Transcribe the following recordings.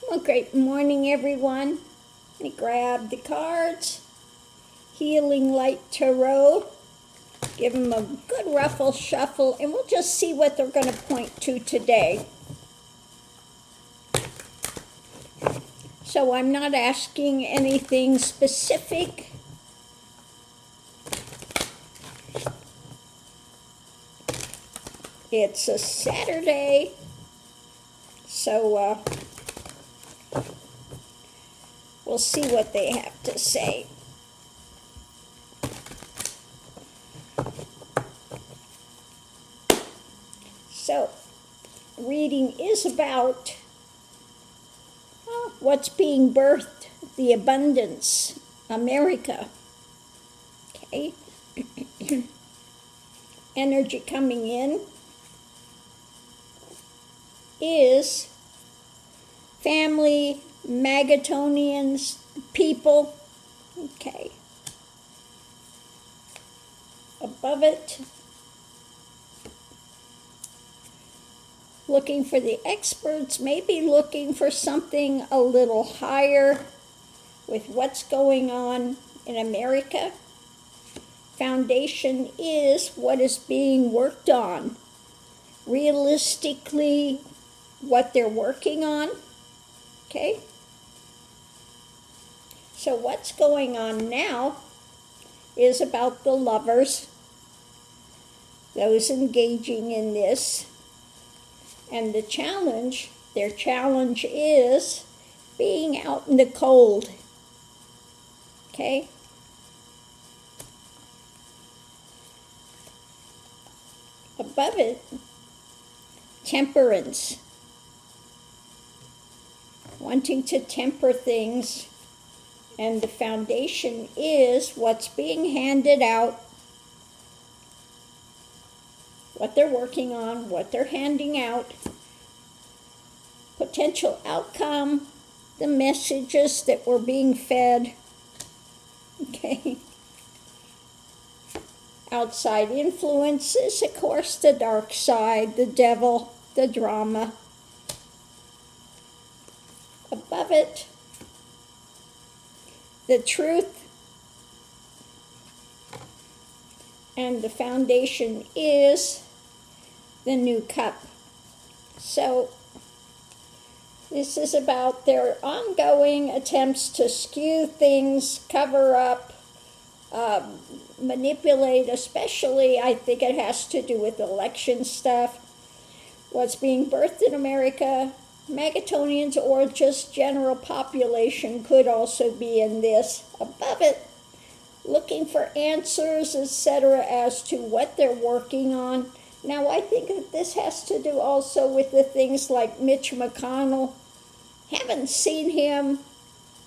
Well, great morning, everyone. Let me grab the cards. Healing Light Tarot. Give them a good ruffle shuffle, and we'll just see what they're going to point to today. So I'm not asking anything specific. It's a Saturday, so we'll see what they have to say. So, reading is about what's being birthed, the abundance, America. Okay. Energy coming in is family, Magatonians, people. Okay. Above it, looking for the experts, maybe looking for something a little higher with what's going on in America. Foundation is what is being worked on. Realistically, what they're working on. Okay? So what's going on now is about the lovers, those engaging in this. And the challenge, their challenge is being out in the cold. Okay? Above it, temperance. Wanting to temper things. And the foundation is what's being handed out, what they're working on, what they're handing out, potential outcome, the messages that were being fed, okay? Outside influences, of course, the dark side, the devil, the drama. Above it, the truth, and the foundation is the new cup. So this is about their ongoing attempts to skew things, cover up, manipulate, especially I think it has to do with election stuff, what's being birthed in America. Magatonians or just general population could also be in this. Above it, looking for answers, etc., as to what they're working on. Now, I think that this has to do also with the things like Mitch McConnell. Haven't seen him.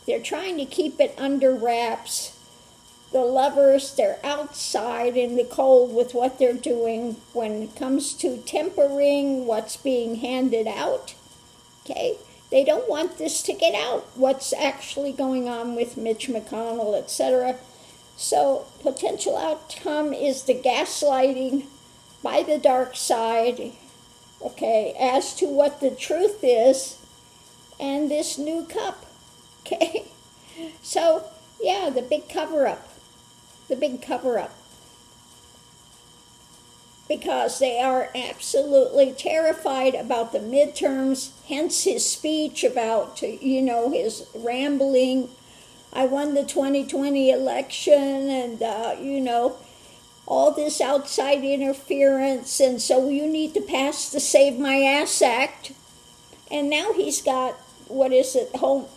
They're trying to keep it under wraps. The lovers, they're outside in the cold with what they're doing when it comes to tempering what's being handed out. Okay? They don't want this to get out, what's actually going on with Mitch McConnell, etc. So, potential outcome is the gaslighting by the dark side, okay, as to what the truth is, and this new cup, okay? So, yeah, the big cover-up, because they are absolutely terrified about the midterms, hence his speech about, his rambling. I won the 2020 election and, all this outside interference, and so you need to pass the Save My Ass Act. And now he's got, home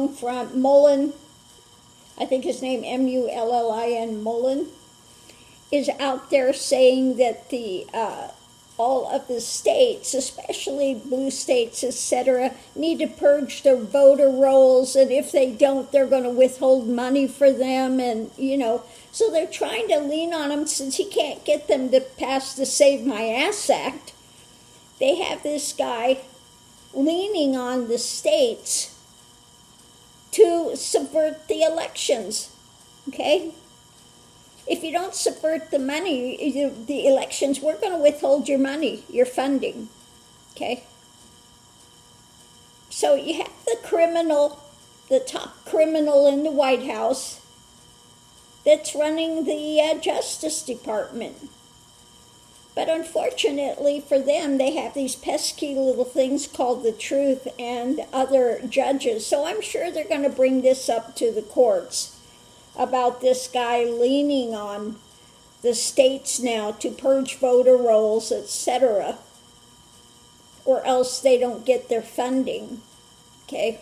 front, Mullen, I think his name Mullin, Mullen, is out there saying that the all of the states, especially blue states, etc., need to purge their voter rolls, and if they don't, they're going to withhold money for them, and, so they're trying to lean on him since he can't get them to pass the Save My Ass Act. They have this guy leaning on the states to subvert the elections, okay? if you don't subvert the money, the elections, we're going to withhold your money, your funding, okay? So you have the criminal, the top criminal in the White House that's running the Justice Department. But unfortunately for them, they have these pesky little things called the truth and other judges. So I'm sure they're going to bring this up to the courts about this guy leaning on the states now to purge voter rolls, etc., or else they don't get their funding, okay?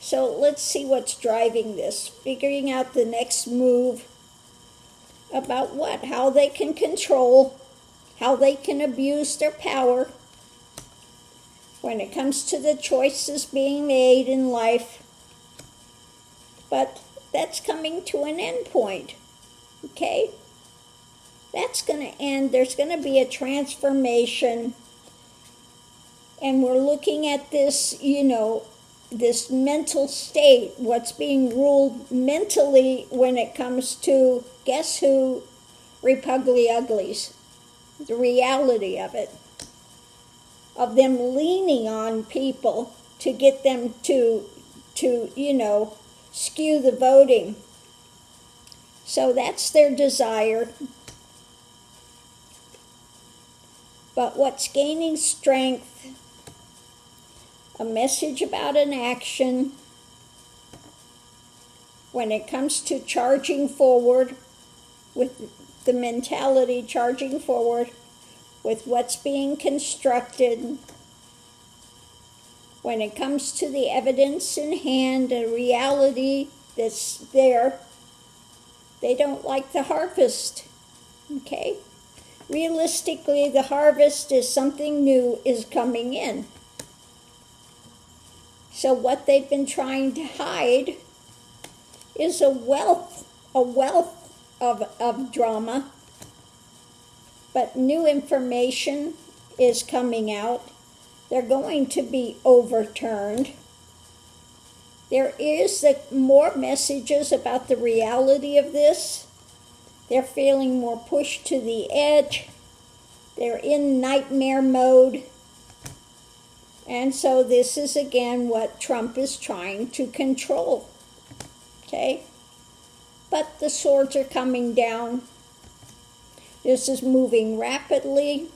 So let's see what's driving this, figuring out the next move about what, how they can control, how they can abuse their power when it comes to the choices being made in life. But that's coming to an end point, okay? That's going to end. There's going to be a transformation. And we're looking at this, this mental state, what's being ruled mentally when it comes to, guess who, Repugly Uglies. The reality of it, of them leaning on people to get them to skew the voting. So that's their desire. But what's gaining strength, a message about an action when it comes to charging forward with the mentality, charging forward with what's being constructed. When it comes to the evidence in hand, a reality that's there, they don't like the harvest, okay? Realistically, the harvest is something new is coming in. So what they've been trying to hide is a wealth of drama, but new information is coming out. They're going to be overturned. There is more messages about the reality of this. They're feeling more pushed to the edge. They're in nightmare mode. And so this is again what Trump is trying to control, okay? But the swords are coming down. This is moving rapidly.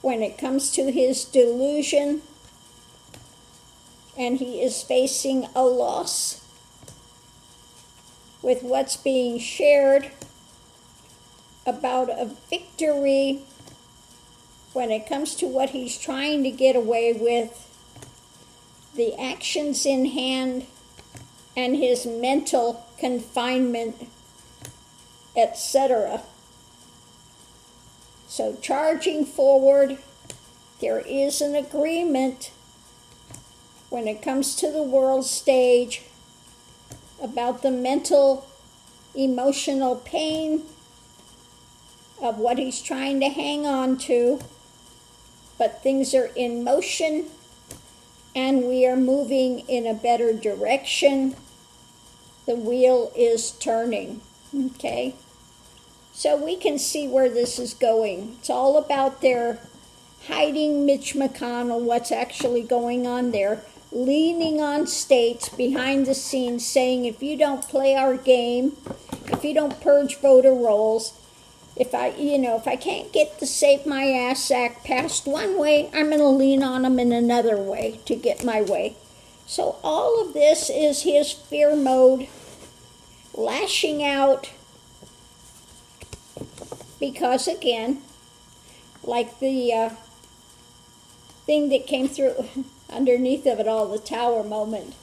When it comes to his delusion, and he is facing a loss with what's being shared about a victory when it comes to what he's trying to get away with, the actions in hand, and his mental confinement, etc. So charging forward, there is an agreement when it comes to the world stage about the mental, emotional pain of what he's trying to hang on to, but things are in motion and we are moving in a better direction. The wheel is turning, okay? So we can see where this is going. It's all about their hiding Mitch McConnell, what's actually going on there, leaning on states behind the scenes saying, if you don't play our game, if you don't purge voter rolls, if I can't get the Save My Ass Act passed one way, I'm going to lean on them in another way to get my way. So all of this is his fear mode, lashing out, because again, like the thing that came through underneath of it all, the tower moment,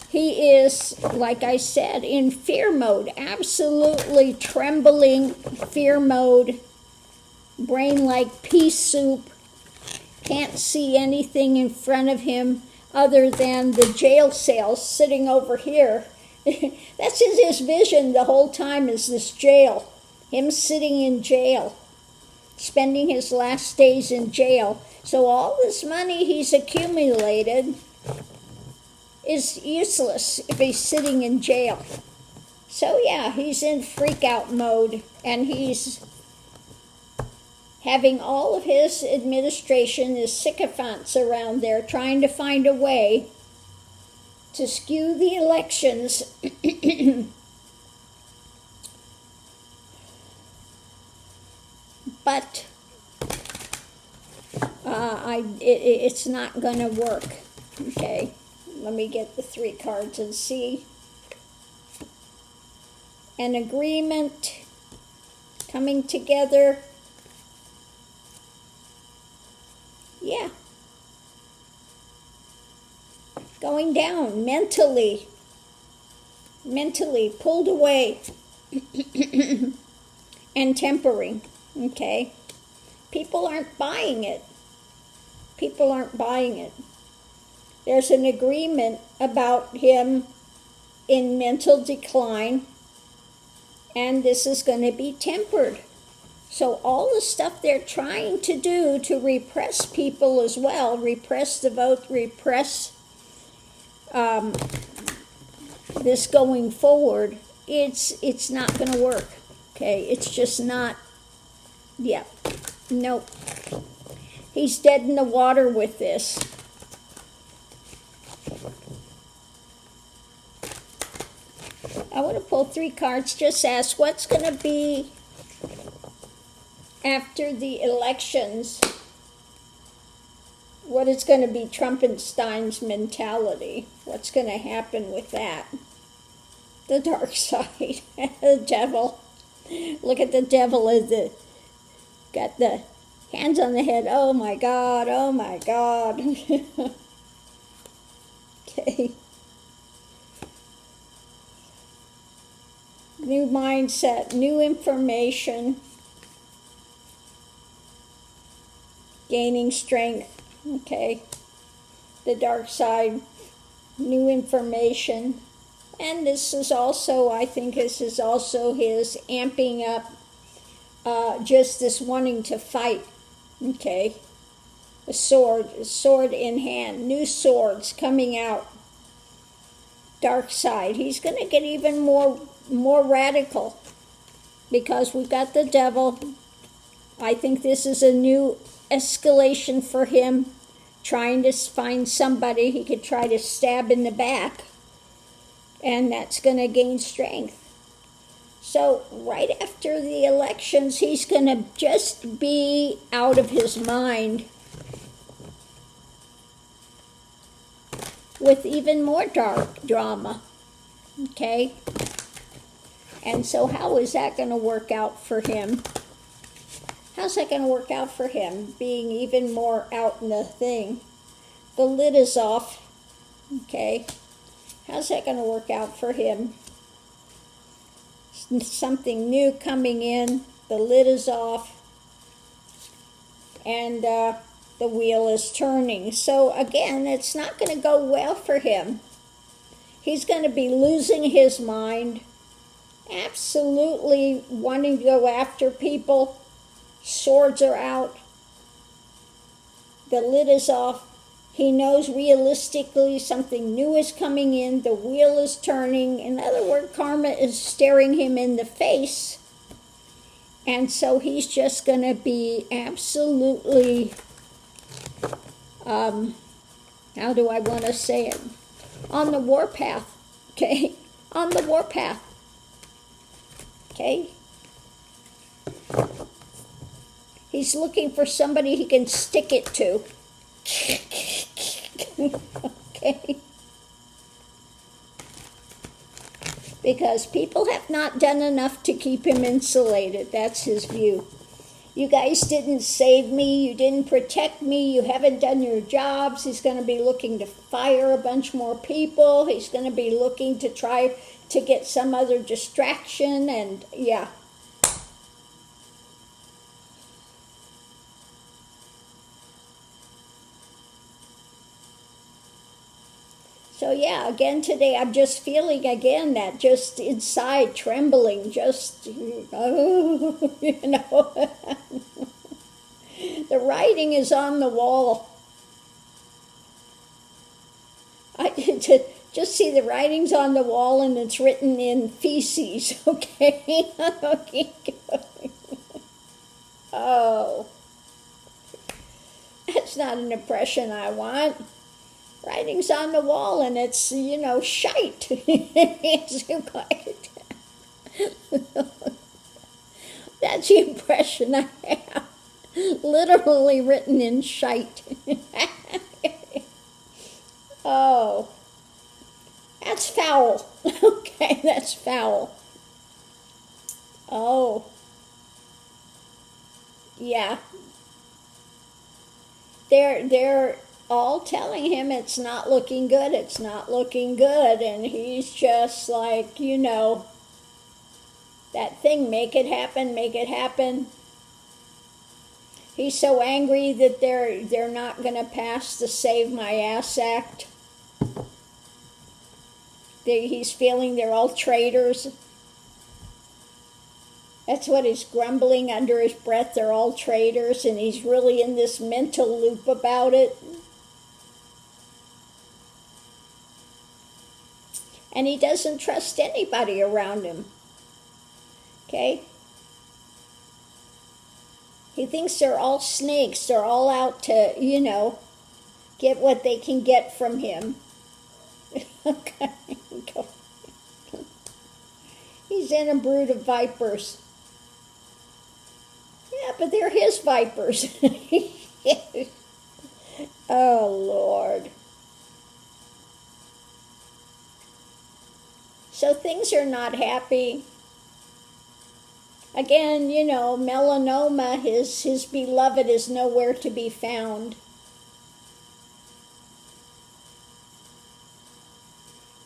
he is, like I said, in fear mode, absolutely trembling fear mode, brain like pea soup, can't see anything in front of him other than the jail cells sitting over here. That's his vision the whole time, is this jail, him sitting in jail, spending his last days in jail. So all this money he's accumulated, is useless if he's sitting in jail. So yeah, he's in freak out mode, and he's having all of his administration, his sycophants around there, trying to find a way to skew the elections but it's not going to work. Okay, let me get the 3 cards and see. An agreement coming together. Yeah. Going down mentally pulled away and tempering. Okay, people aren't buying it. There's an agreement about him in mental decline, and this is going to be tempered. So all the stuff they're trying to do to repress people as well, repress the vote, repress this going forward, it's not going to work. Okay, it's just not. Yeah, nope. He's dead in the water with this. I want to pull 3 cards, just ask what's going to be after the elections. What is going to be Trumpenstein's mentality? What's going to happen with that? The dark side, the devil. Look at the devil as got the hands on the head. Oh my God, oh my God. Okay. New mindset, new information, gaining strength. Okay. The dark side, new information. And this is also, I think this is also his amping up just this wanting to fight. Okay. A sword in hand, new swords coming out. Dark side. He's going to get even more radical because we've got the devil. I think this is a new escalation for him, trying to find somebody he could try to stab in the back, and that's going to gain strength. So right after the elections, he's going to just be out of his mind with even more dark drama. Okay? And so how is that going to work out for him? How's that going to work out for him, being even more out in the thing? The lid is off. Okay? How's that going to work out for him? Something new coming in. The lid is off. And the wheel is turning. So again, it's not going to go well for him. He's going to be losing his mind. Absolutely wanting to go after people. Swords are out. The lid is off. He knows realistically something new is coming in. The wheel is turning. In other words, karma is staring him in the face. And so he's just going to be absolutely, how do I want to say it? On the warpath. Okay? On the warpath. Okay? He's looking for somebody he can stick it to. Okay? Because people have not done enough to keep him insulated. That's his view. You guys didn't save me. You didn't protect me. You haven't done your jobs. He's going to be looking to fire a bunch more people. He's going to be looking to try to get some other distraction. And yeah. So yeah, again today I'm just feeling again that just inside trembling, just, oh, you know. The writing is on the wall. just see the writings on the wall and it's written in feces, okay? Okay. Oh, that's not an impression I want. Writings on the wall and it's, shite. That's the impression I have. Literally written in shite. Oh, that's foul. Okay, that's foul. Oh, yeah. They're all telling him it's not looking good, it's not looking good, and he's just like, that thing, make it happen, make it happen. He's so angry that they're not going to pass the Save My Ass Act. He's feeling they're all traitors. That's what he's grumbling under his breath. They're all traitors, and he's really in this mental loop about it. And he doesn't trust anybody around him. Okay? He thinks they're all snakes. They're all out to, get what they can get from him. Okay. He's in a brood of vipers. Yeah, but they're his vipers. Oh, Lord. So things are not happy. Again, melanoma, his beloved is nowhere to be found.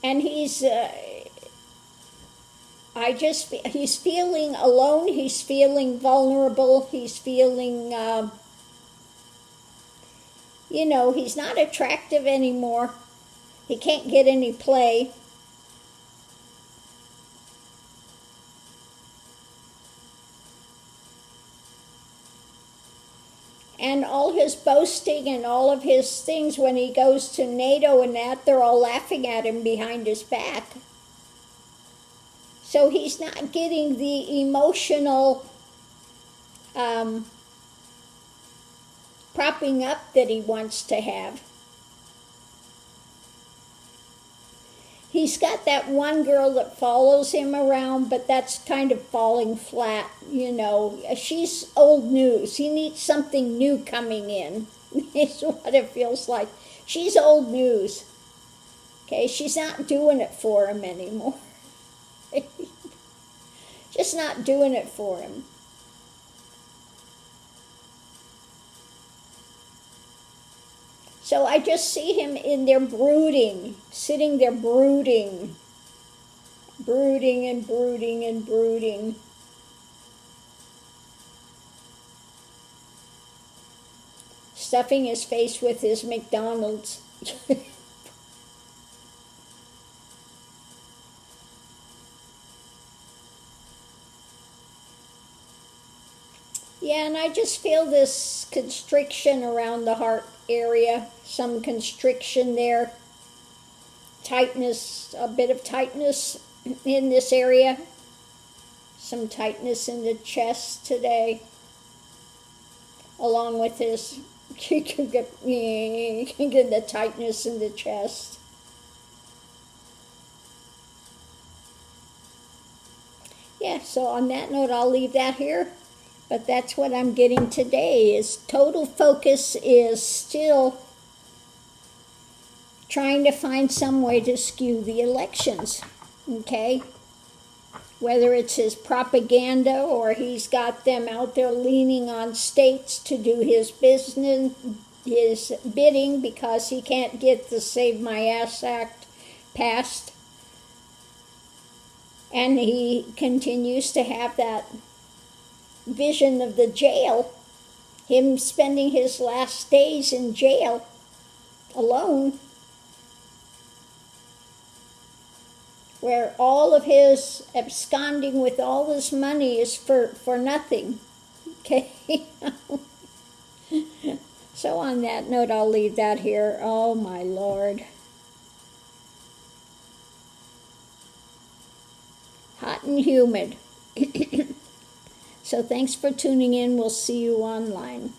And he's feeling alone, he's feeling vulnerable, he's feeling, he's not attractive anymore. He can't get any play. And all his boasting and all of his things, when he goes to NATO and that, they're all laughing at him behind his back. So he's not getting the emotional propping up that he wants to have. He's got that one girl that follows him around, but that's kind of falling flat, She's old news. He needs something new coming in. Is what it feels like. She's old news. Okay, she's not doing it for him anymore. Just not doing it for him. So I just see him in there brooding, sitting there brooding and brooding and brooding. Stuffing his face with his McDonald's. Yeah, and I just feel this constriction around the heart area, some constriction there, tightness, a bit of tightness in this area, some tightness in the chest today, along with this, you can get the tightness in the chest. Yeah, so on that note, I'll leave that here. But that's what I'm getting today, is total focus is still trying to find some way to skew the elections, okay? Whether it's his propaganda or he's got them out there leaning on states to do his business, his bidding, because he can't get the Save My Ass Act passed. And he continues to have that vision of the jail, him spending his last days in jail alone, where all of his absconding with all this money is for nothing. Okay. So on that note, I'll leave that here. Oh my Lord. hot and humid. So thanks for tuning in. We'll see you online.